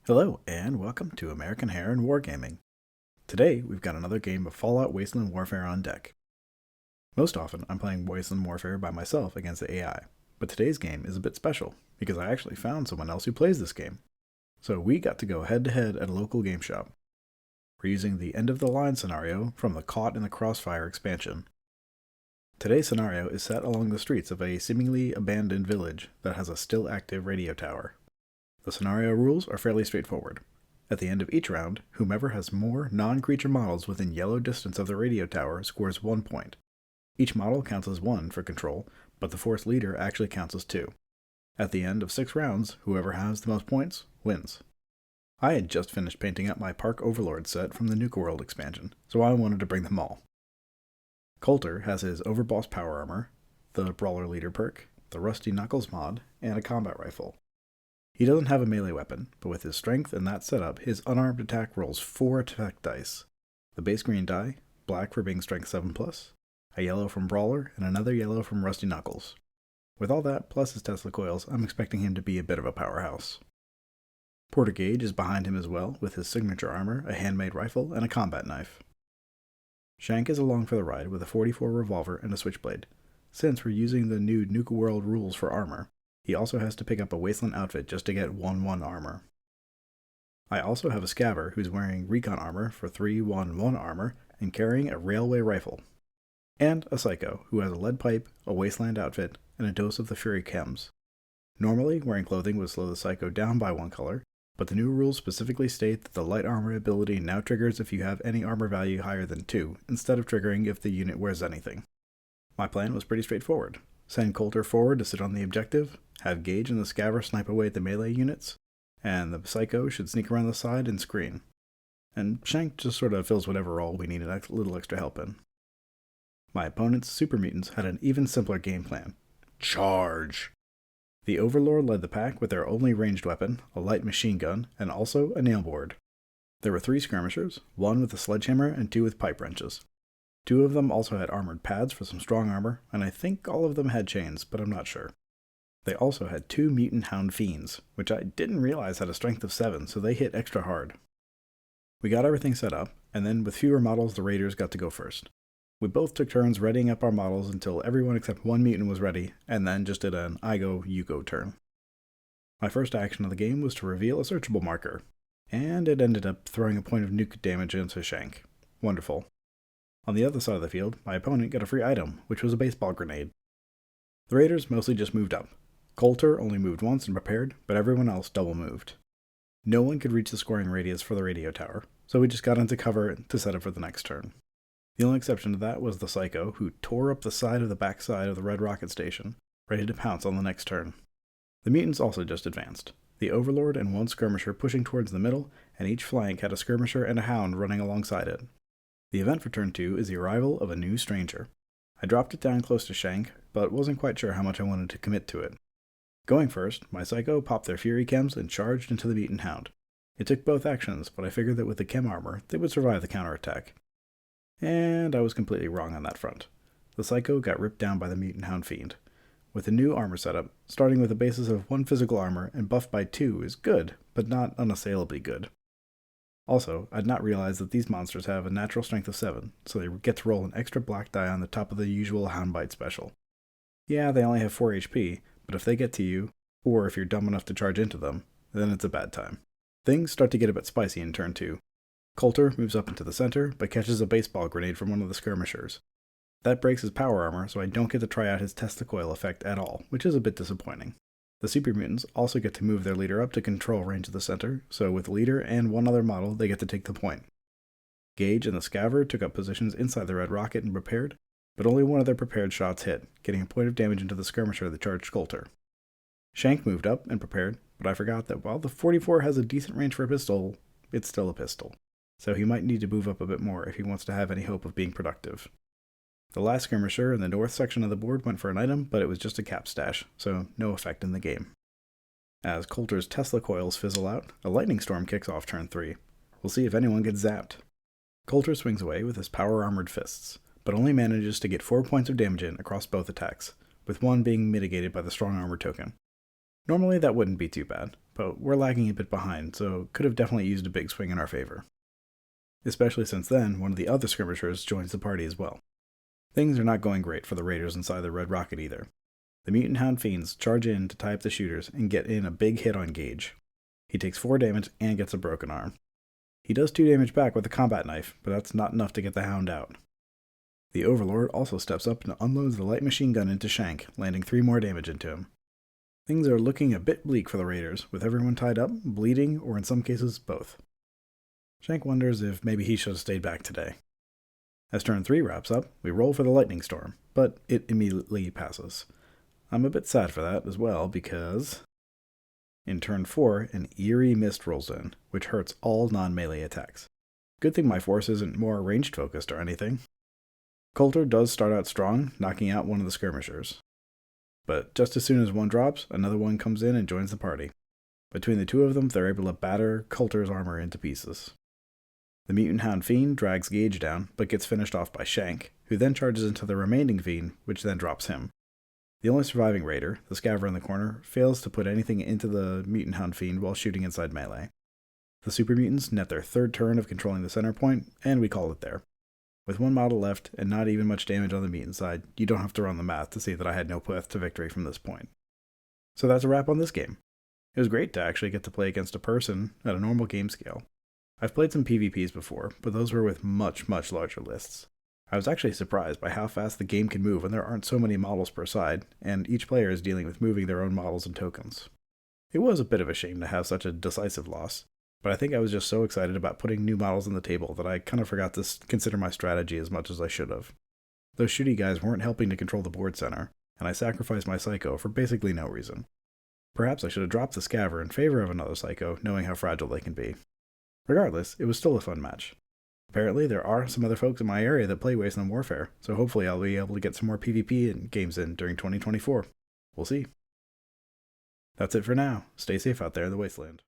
Hello, and welcome to American Hair and Wargaming. Today, we've got another game of Fallout Wasteland Warfare on deck. Most often, I'm playing Wasteland Warfare by myself against the AI, but today's game is a bit special, because I actually found someone else who plays this game. So we got to go head-to-head at a local game shop. We're using the end-of-the-line scenario from the Caught in the Crossfire expansion. Today's scenario is set along the streets of a seemingly abandoned village that has a still-active radio tower. The scenario rules are fairly straightforward. At the end of each round, whomever has more non-creature models within yellow distance of the radio tower scores 1 point. Each model counts as 1 for control, but the force leader actually counts as 2. At the end of 6 rounds, whoever has the most points wins. I had just finished painting up my Park Overlord set from the Nuka-World expansion, so I wanted to bring them all. Colter has his Overboss power armor, the Brawler leader perk, the Rusty Knuckles mod, and a combat rifle. He doesn't have a melee weapon, but with his strength and that setup, his unarmed attack rolls 4 attack dice. The base green die, black for being strength 7+, a yellow from Brawler, and another yellow from Rusty Knuckles. With all that, plus his Tesla coils, I'm expecting him to be a bit of a powerhouse. Porter Gage is behind him as well, with his signature armor, a handmade rifle, and a combat knife. Shank is along for the ride with a .44 revolver and a switchblade. Since we're using the new Nuka-World rules for armor, he also has to pick up a Wasteland outfit just to get 1-1 armor. I also have a Scaver who's wearing recon armor for 3-1-1 armor and carrying a railway rifle. And a Psycho who has a lead pipe, a Wasteland outfit, and a dose of the Fury Chems. Normally, wearing clothing would slow the Psycho down by 1 color, but the new rules specifically state that the light armor ability now triggers if you have any armor value higher than 2, instead of triggering if the unit wears anything. My plan was pretty straightforward. Send Colter forward to sit on the objective, have Gage and the Scaver snipe away at the melee units, and the Psycho should sneak around the side and screen. And Shank just sort of fills whatever role we need a little extra help in. My opponent's Super Mutants had an even simpler game plan. Charge! The Overlord led the pack with their only ranged weapon, a light machine gun, and also a nailboard. There were 3 skirmishers, 1 with a sledgehammer and 2 with pipe wrenches. 2 of them also had armored pads for some strong armor, and I think all of them had chains, but I'm not sure. They also had 2 mutant hound fiends, which I didn't realize had a strength of 7, so they hit extra hard. We got everything set up, and then with fewer models the raiders got to go first. We both took turns readying up our models until everyone except 1 mutant was ready, and then just did an I go, you go turn. My first action of the game was to reveal a searchable marker, and it ended up throwing a point of nuke damage into Shank. Wonderful. On the other side of the field, my opponent got a free item, which was a baseball grenade. The raiders mostly just moved up. Colter only moved once and prepared, but everyone else double moved. No one could reach the scoring radius for the radio tower, so we just got into cover to set up for the next turn. The only exception to that was the Psycho, who tore up the side of the backside of the Red Rocket Station, ready to pounce on the next turn. The mutants also just advanced. The Overlord and 1 skirmisher pushing towards the middle, and each flank had a skirmisher and a hound running alongside it. The event for turn 2 is the arrival of a new stranger. I dropped it down close to Shank, but wasn't quite sure how much I wanted to commit to it. Going first, my Psycho popped their Fury Chems and charged into the mutant hound. It took both actions, but I figured that with the chem armor, they would survive the counterattack. And I was completely wrong on that front. The Psycho got ripped down by the mutant hound fiend. With the new armor setup, starting with a basis of 1 physical armor and buffed by 2 is good, but not unassailably good. Also, I'd not realized that these monsters have a natural strength of 7, so they get to roll an extra black die on the top of the usual Houndbite special. Yeah, they only have 4 HP, but if they get to you, or if you're dumb enough to charge into them, then it's a bad time. Things start to get a bit spicy in turn 2. Colter moves up into the center, but catches a baseball grenade from one of the skirmishers. That breaks his power armor, so I don't get to try out his Tesla coil effect at all, which is a bit disappointing. The Super Mutants also get to move their leader up to control range of the center, so with the leader and 1 other model, they get to take the point. Gage and the Scaver took up positions inside the Red Rocket and prepared, but only 1 of their prepared shots hit, getting a point of damage into the skirmisher that charged Colter. Shank moved up and prepared, but I forgot that while the .44 has a decent range for a pistol, it's still a pistol, so he might need to move up a bit more if he wants to have any hope of being productive. The last skirmisher in the north section of the board went for an item, but it was just a cap stash, so no effect in the game. As Colter's Tesla coils fizzle out, a lightning storm kicks off turn 3. We'll see if anyone gets zapped. Colter swings away with his power-armored fists, but only manages to get 4 points of damage in across both attacks, with 1 being mitigated by the strong armor token. Normally that wouldn't be too bad, but we're lagging a bit behind, so could have definitely used a big swing in our favor. Especially since then, one of the other skirmishers joins the party as well. Things are not going great for the raiders inside the Red Rocket either. The Mutant Hound Fiends charge in to tie up the shooters and get in a big hit on Gage. He takes 4 damage and gets a broken arm. He does 2 damage back with a combat knife, but that's not enough to get the Hound out. The Overlord also steps up and unloads the light machine gun into Shank, landing 3 more damage into him. Things are looking a bit bleak for the raiders, with everyone tied up, bleeding, or in some cases, both. Shank wonders if maybe he should have stayed back today. As turn 3 wraps up, we roll for the lightning storm, but it immediately passes. I'm a bit sad for that as well, because in turn 4, an eerie mist rolls in, which hurts all non-melee attacks. Good thing my force isn't more ranged focused or anything. Colter does start out strong, knocking out one of the skirmishers. But just as soon as one drops, another one comes in and joins the party. Between the two of them, they're able to batter Colter's armor into pieces. The Mutant Hound Fiend drags Gage down, but gets finished off by Shank, who then charges into the remaining Fiend, which then drops him. The only surviving raider, the Scaver in the corner, fails to put anything into the Mutant Hound Fiend while shooting inside melee. The Super Mutants net their 3rd turn of controlling the center point, and we call it there. With 1 model left, and not even much damage on the mutant side, you don't have to run the math to see that I had no path to victory from this point. So that's a wrap on this game. It was great to actually get to play against a person at a normal game scale. I've played some PvPs before, but those were with much larger lists. I was actually surprised by how fast the game can move when there aren't so many models per side, and each player is dealing with moving their own models and tokens. It was a bit of a shame to have such a decisive loss, but I think I was just so excited about putting new models on the table that I kind of forgot to consider my strategy as much as I should have. Those shooty guys weren't helping to control the board center, and I sacrificed my Psycho for basically no reason. Perhaps I should have dropped the Scaver in favor of another Psycho, knowing how fragile they can be. Regardless, it was still a fun match. Apparently, there are some other folks in my area that play Wasteland Warfare, so hopefully I'll be able to get some more PvP games in during 2024. We'll see. That's it for now. Stay safe out there in the Wasteland.